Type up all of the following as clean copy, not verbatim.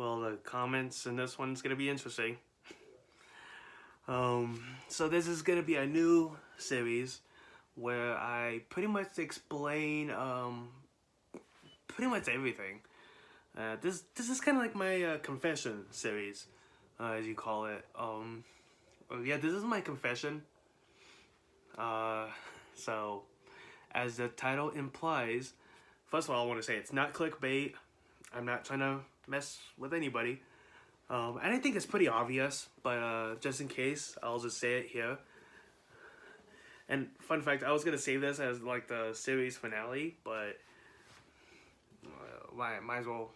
Well, the comments in this one's gonna be interesting. So this is gonna be a new series where I pretty much explain pretty much everything. This is kind of like my confession series, as you call it. Yeah, this is my confession. Uh, so as the title implies, first of all, I want to say it's not clickbait. I'm not trying to mess with anybody. And I think it's pretty obvious, but just in case, I'll just say it here. And fun fact, I was gonna save this as like the series finale, but might as well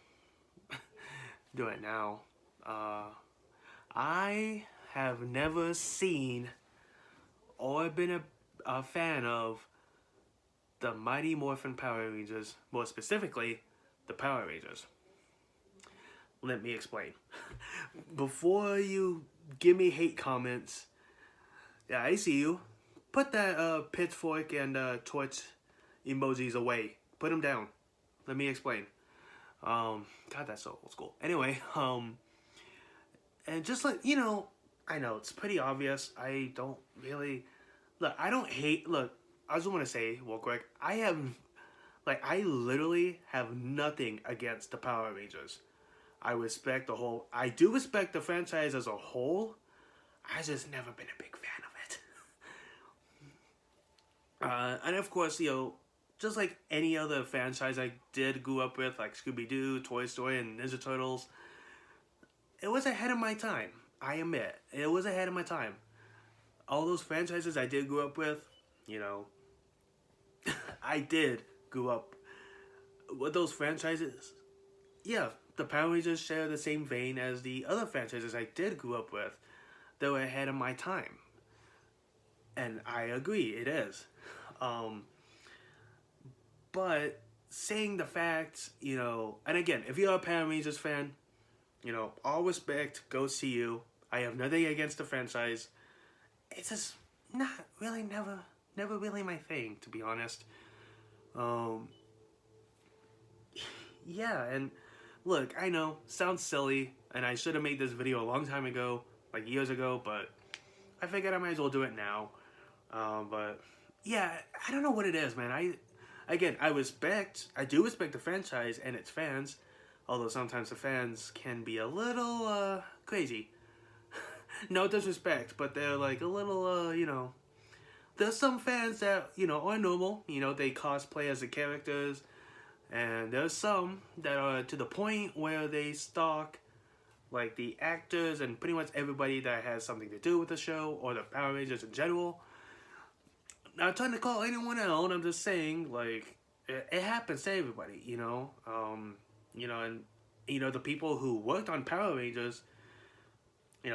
do it now. I have never seen or been a fan of the Mighty Morphin Power Rangers, more specifically, the Power Rangers. Let me explain. Before you give me hate comments, yeah, I see you. Put that pitchfork and torch emojis away. Put them down. Let me explain. God, that's so old school. Anyway, and just like, I know it's pretty obvious. I don't really, look, I don't hate, look, I just want to say real quick, I literally have nothing against the Power Rangers. I do respect the franchise as a whole. I just never been a big fan of it. And of course, just like any other franchise I did grew up with, like Scooby-Doo, Toy Story, and Ninja Turtles, it was ahead of my time. I admit, it was ahead of my time. All those franchises I did grow up with, I did grow up with those franchises. Yeah, the Power Rangers share the same vein as the other franchises I did grow up with. They were ahead of my time. And I agree, it is. But saying the facts, and again, if you're a Power Rangers fan, all respect, go see you. I have nothing against the franchise. It's just not really, never really my thing, to be honest. Yeah, and look, I know, sounds silly, and I should have made this video a long time ago, like years ago, but I figured I might as well do it now. But yeah, I don't know what it is, man. I do respect the franchise and its fans, although sometimes the fans can be a little crazy. No disrespect, but they're like a little, there's some fans that, are normal, they cosplay as the characters, and there's some that are to the point where they stalk like the actors and pretty much everybody that has something to do with the show or the Power Rangers in general. Not trying to call anyone out, I'm just saying, like, it happens to everybody, and the people who worked on Power Rangers, it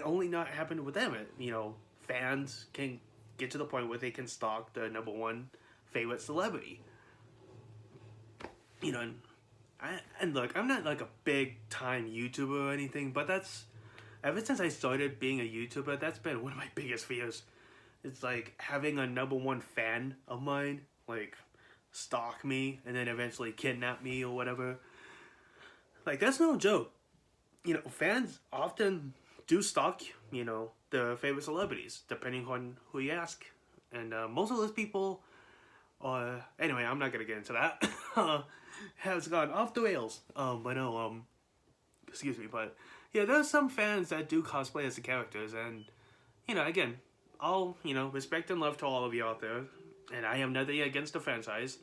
only not happened with them. Fans can get to the point where they can stalk their number one favorite celebrity. And look, I'm not like a big time YouTuber or anything, but ever since I started being a YouTuber, that's been one of my biggest fears. It's like having a number one fan of mine, like, stalk me and then eventually kidnap me or whatever. Like, that's no joke. Fans often do stalk, their favorite celebrities, depending on who you ask. And most of those people are... Anyway, I'm not going to get into that. Has gone off the rails. But no, excuse me, but... Yeah, there's some fans that do cosplay as the characters, and, again, all, respect and love to all of you out there, and I have nothing against the franchise,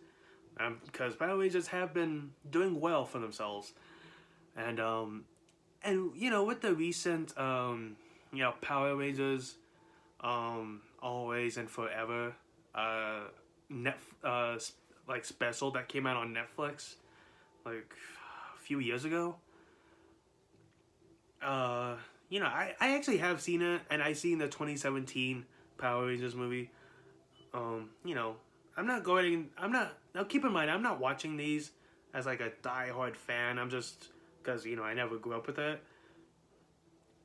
because Power Rangers have been doing well for themselves, and with the recent, Power Rangers, Always and Forever, like, special that came out on Netflix, like, a few years ago, I actually have seen it, and I seen the 2017 Power Rangers movie. Now keep in mind, I'm not watching these as like a die-hard fan. I'm just, because, I never grew up with it.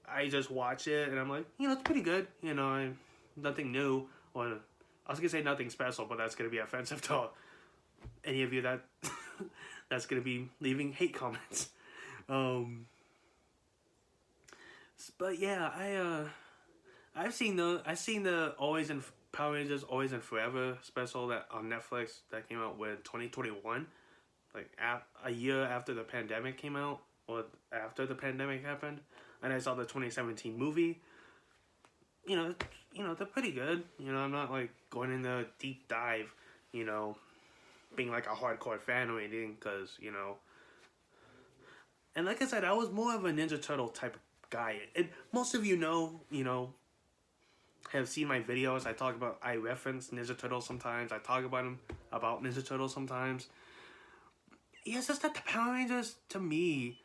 I just watch it, and I'm like, it's pretty good. Nothing new, or I was going to say nothing special, but that's going to be offensive to any of you that that's gonna be leaving hate comments. But yeah, I've seen the Always in Power Rangers Always and Forever special that on Netflix that came out with 2021, like a year after the pandemic came out or after the pandemic happened, and I saw the 2017 movie. You know, they're pretty good. You know, I'm not like going in the deep dive. You know, being like a hardcore fan or anything, because and like I said, I was more of a Ninja Turtle type of guy. And most of have seen my videos. I reference Ninja Turtles sometimes. I talk about Ninja Turtles sometimes. Yeah, it's just that the Power Rangers, to me,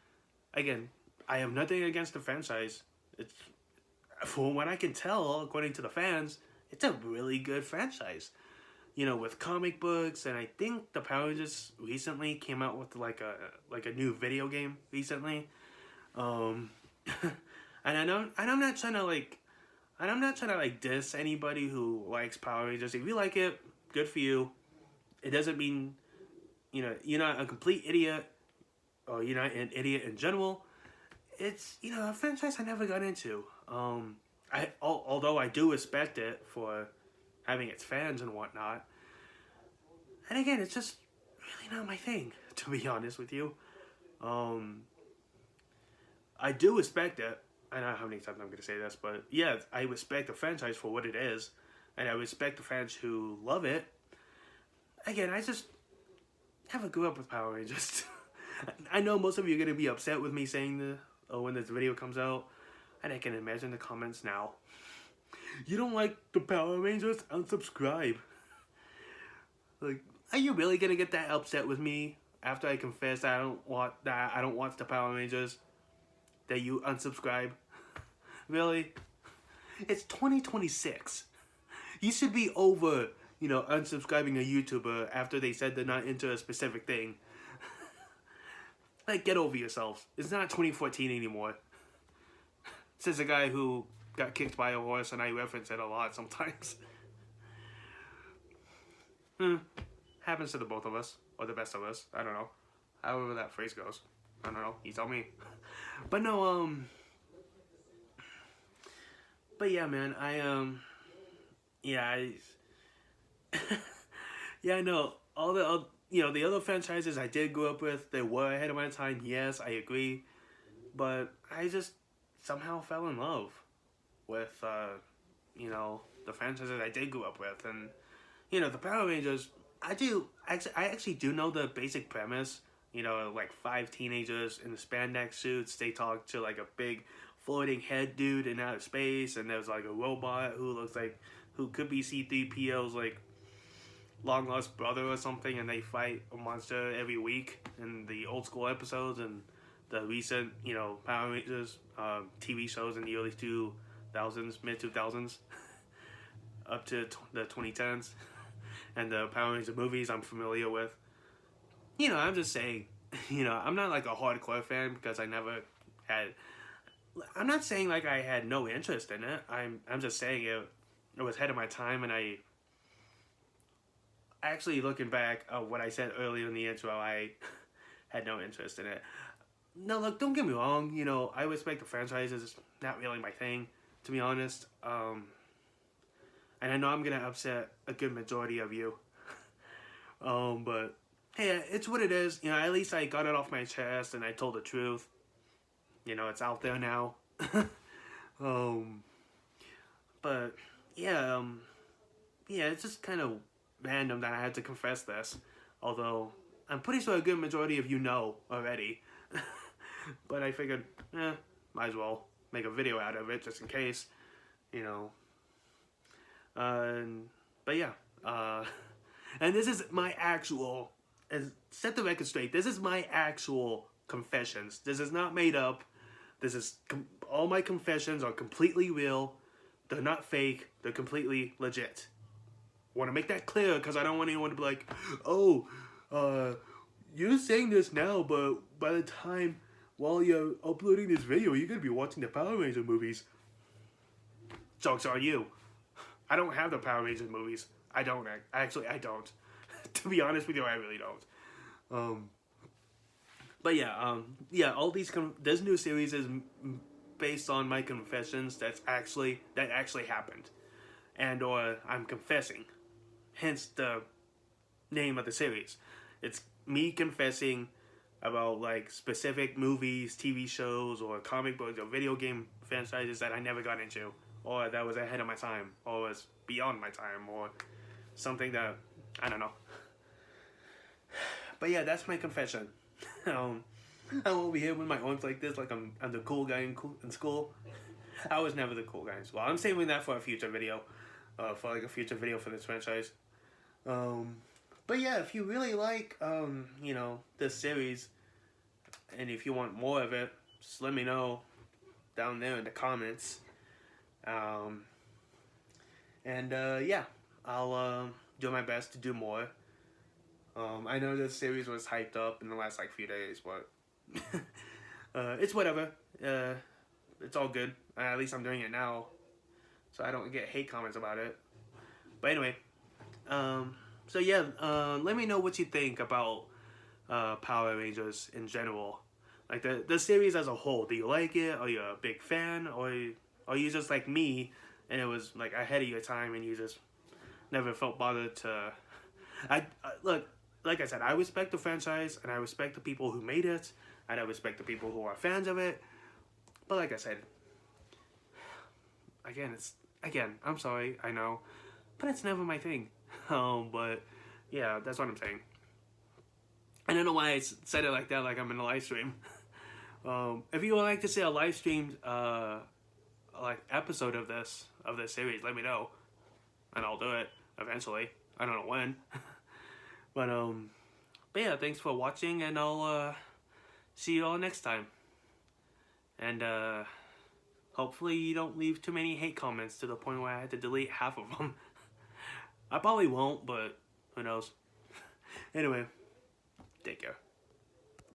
again, I have nothing against the franchise. It's, from what I can tell, according to the fans, it's a really good franchise. You know, with comic books, and I think the Power Rangers recently came out with like a new video game recently. And I'm not trying to diss anybody who likes Power Rangers. If you like it, good for you. It doesn't mean you're not a complete idiot, or you're not an idiot in general. It's a franchise I never got into. Although I do respect it for having its fans and whatnot. And again, it's just really not my thing, to be honest with you. I do respect it. I don't know how many times I'm going to say this, but yeah, I respect the franchise for what it is, and I respect the fans who love it. Again, I just never grew up with Power Rangers. I know most of you are going to be upset with me saying this when this video comes out, and I can imagine the comments now. You don't like the Power Rangers? Unsubscribe. Like, are you really going to get that upset with me after I confess I don't watch the Power Rangers? That you unsubscribe? Really? It's 2026. You should be over, unsubscribing a YouTuber after they said they're not into a specific thing. Like, get over yourselves. It's not 2014 anymore. Says a guy who got kicked by a horse, and I reference it a lot sometimes. Happens to the both of us, or the best of us. I don't know. However that phrase goes. I don't know. You tell me. But no, but yeah, man, yeah, yeah, I know. All the, the other franchises I did grow up with, they were ahead of my time. Yes, I agree. But I just somehow fell in love with, the franchises I did grow up with. And, the Power Rangers, I actually do know the basic premise. Like 5 teenagers in the spandex suits. They talk to like a big floating head dude in outer space, and there's like a robot who could be C-3PO's like long lost brother or something, and they fight a monster every week in the old school episodes and the recent Power Rangers TV shows in the early 2000s, mid 2000s, up to the 2010s, and the Power Rangers movies I'm familiar with. I'm just saying, I'm not like a hardcore fan because I'm not saying like I had no interest in it. I'm just saying it was ahead of my time, and I actually, looking back at what I said earlier in the intro, I had no interest in it. No, look, don't get me wrong, I respect the franchises. It's not really my thing, to be honest. And I know I'm going to upset a good majority of you. But hey, it's what it is. At least I got it off my chest and I told the truth. It's out there now. But yeah, it's just kind of random that I had to confess this. Although I'm pretty sure a good majority of you know already. But I figured, might as well make a video out of it just in case, But yeah, and this is my actual. And set the record straight. This is my actual confessions. This is not made up. This is all my confessions are completely real. They're not fake. They're completely legit. Want to make that clear because I don't want anyone to be like, "Oh, you're saying this now, but by the time while you're uploading this video, you're gonna be watching the Power Ranger movies." Joke's on you. I don't have the Power Ranger movies. I don't. I don't. To be honest with you, I really don't. Um, but yeah, all these this new series is based on my confessions that actually happened, and or I'm confessing, hence the name of the series. It's me confessing about like specific movies, TV shows, or comic books or video game franchises that I never got into, or that was ahead of my time, or was beyond my time, or something that I don't know. But yeah, that's my confession. um, I'm over here with my arms like this, like I'm the cool guy in school. I was never the cool guy in school. I'm saving that for a future video, for like a future video for this franchise. Um, but yeah, if you really like, this series, and if you want more of it, just let me know down there in the comments. Yeah, I'll do my best to do more. I know this series was hyped up in the last like few days, but it's whatever. It's all good. At least I'm doing it now, so I don't get hate comments about it. But anyway, so yeah, let me know what you think about Power Rangers in general, like the series as a whole. Do you like it? Are you a big fan, or are you just like me, and it was like ahead of your time, and you just never felt bothered to? I look, like I said, I respect the franchise, and I respect the people who made it, and I respect the people who are fans of it. But like I said, again, I'm sorry, I know, but it's never my thing. But yeah, that's what I'm saying. I don't know why I said it like that, like I'm in a live stream. If you would like to see a live streamed like episode of this series, let me know, and I'll do it eventually. I don't know when. but yeah, thanks for watching, and I'll see you all next time. And hopefully you don't leave too many hate comments to the point where I had to delete half of them. I probably won't, but who knows. Anyway, take care.